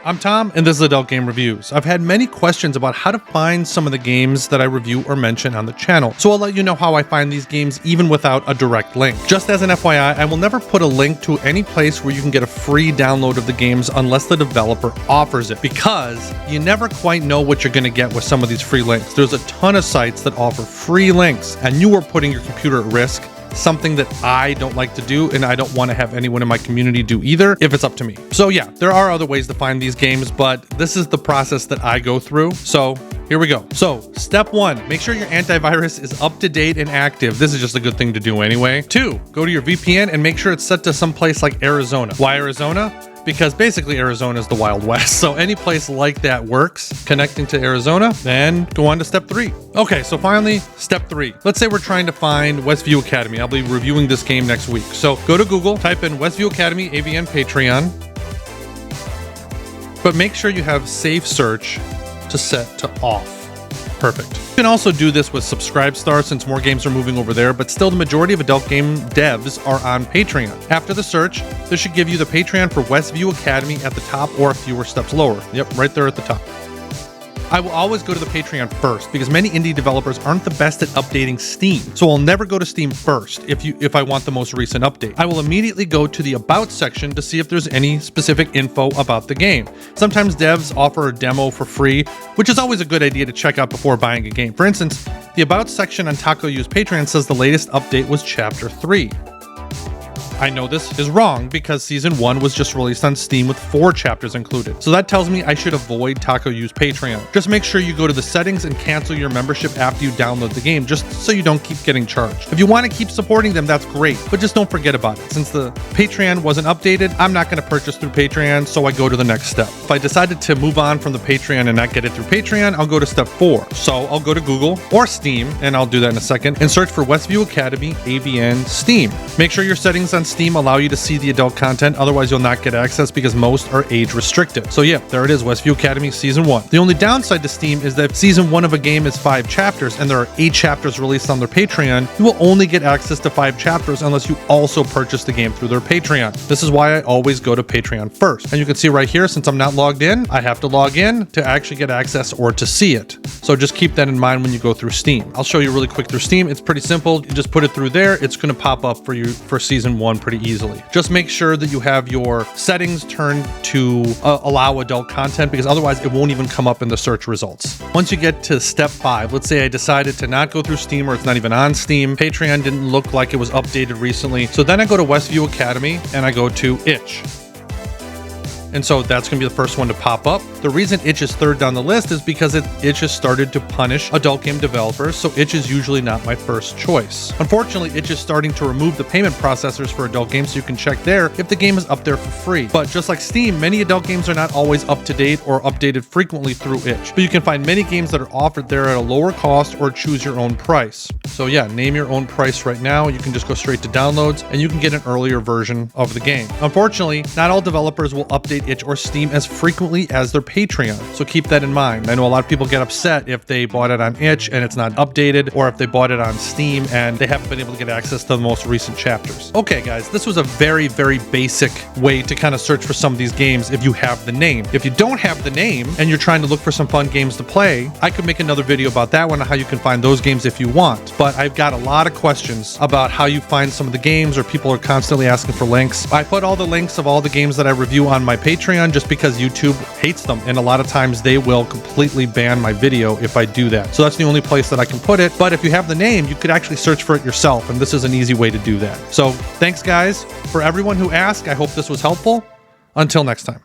I'm Tom, and this is Adult Game Reviews. I've had many questions about how to find some of the games that I review or mention on the channel, so I'll let you know how I find these games even without a direct link. Just as an FYI, I will never put a link to any place where you can get a free download of the games unless the developer offers it, because you never quite know what you're going to get with some of these free links. There's a ton of sites that offer free links, and you are putting your computer at risk. Something that I don't like to do, and I don't want to have anyone in my community do either, if it's up to me. So yeah, there are other ways to find these games, but this is the process that I go through. So here we go. So step 1, make sure your antivirus is up to date and active. This is just a good thing to do anyway. 2, go to your VPN and make sure it's set to some place like Arizona. Why Arizona? Because basically Arizona is the Wild West, so any place like that works. Connecting to Arizona, then go on to step 3. Okay, so finally, step 3. Let's say we're trying to find Westview Academy. I'll be reviewing this game next week. So go to Google, type in Westview Academy AVN Patreon, but make sure you have Safe Search to set to off. Perfect. You can also do this with Subscribestar since more games are moving over there, but still the majority of adult game devs are on Patreon. After the search, this should give you the Patreon for Westview Academy at the top or a few steps lower. Yep, right there at the top. I will always go to the Patreon first because many indie developers aren't the best at updating Steam. So I'll never go to Steam first if I want the most recent update. I will immediately go to the About section to see if there's any specific info about the game. Sometimes devs offer a demo for free, which is always a good idea to check out before buying a game. For instance, the About section on Takoyu's Patreon says the latest update was Chapter 3. I know this is wrong because Season 1 was just released on Steam with 4 chapters included. So that tells me I should avoid Takoyu's Patreon. Just make sure you go to the settings and cancel your membership after you download the game, just so you don't keep getting charged. If you want to keep supporting them, that's great, but just don't forget about it. Since the Patreon wasn't updated, I'm not going to purchase through Patreon, so I go to the next step. If I decided to move on from the Patreon and not get it through Patreon, I'll go to step 4. So I'll go to Google or Steam, and I'll do that in a second, and search for Westview Academy AVN Steam. Make sure your settings on Steam allow you to see the adult content, otherwise you'll not get access because most are age restricted. So yeah, there it is, Westview Academy Season 1. The only downside to Steam is that if Season 1 of a game is 5 chapters and there are 8 chapters released on their Patreon, you will only get access to 5 chapters unless you also purchase the game through their Patreon. This is why I always go to Patreon first. And you can see right here, since I'm not logged in, I have to log in to actually get access or to see it. So just keep that in mind when you go through Steam. I'll show you really quick through Steam. It's pretty simple. You just put it through there. It's going to pop up for you for Season 1 pretty easily. Just make sure that you have your settings turned to allow adult content, because otherwise it won't even come up in the search results. Once you get to step 5, let's say I decided to not go through Steam or it's not even on Steam. Patreon didn't look like it was updated recently. So then I go to Westview Academy and I go to Itch. And so that's going to be the first one to pop up. The reason Itch is third down the list is because Itch has started to punish adult game developers, so Itch is usually not my first choice. Unfortunately, Itch is starting to remove the payment processors for adult games, so you can check there if the game is up there for free. But just like Steam, many adult games are not always up to date or updated frequently through Itch. But you can find many games that are offered there at a lower cost or choose your own price. So yeah, name your own price right now. You can just go straight to downloads and you can get an earlier version of the game. Unfortunately, not all developers will update Itch or Steam as frequently as their Patreon, so keep that in mind. I know a lot of people get upset if they bought it on Itch and it's not updated, or if they bought it on Steam and they haven't been able to get access to the most recent chapters. Okay guys, this was a very basic way to kind of search for some of these games if you have the name. If you don't have the name and you're trying to look for some fun games to play, I could make another video about that one, how you can find those games if you want. But I've got a lot of questions about how you find some of the games, or people are constantly asking for links. I put all the links of all the games that I review on my Patreon just because YouTube hates them, and a lot of times they will completely ban my video if I do that. So that's the only place that I can put it. But if you have the name, you could actually search for it yourself, and this is an easy way to do that. So thanks guys for everyone who asked. I hope this was helpful. Until next time.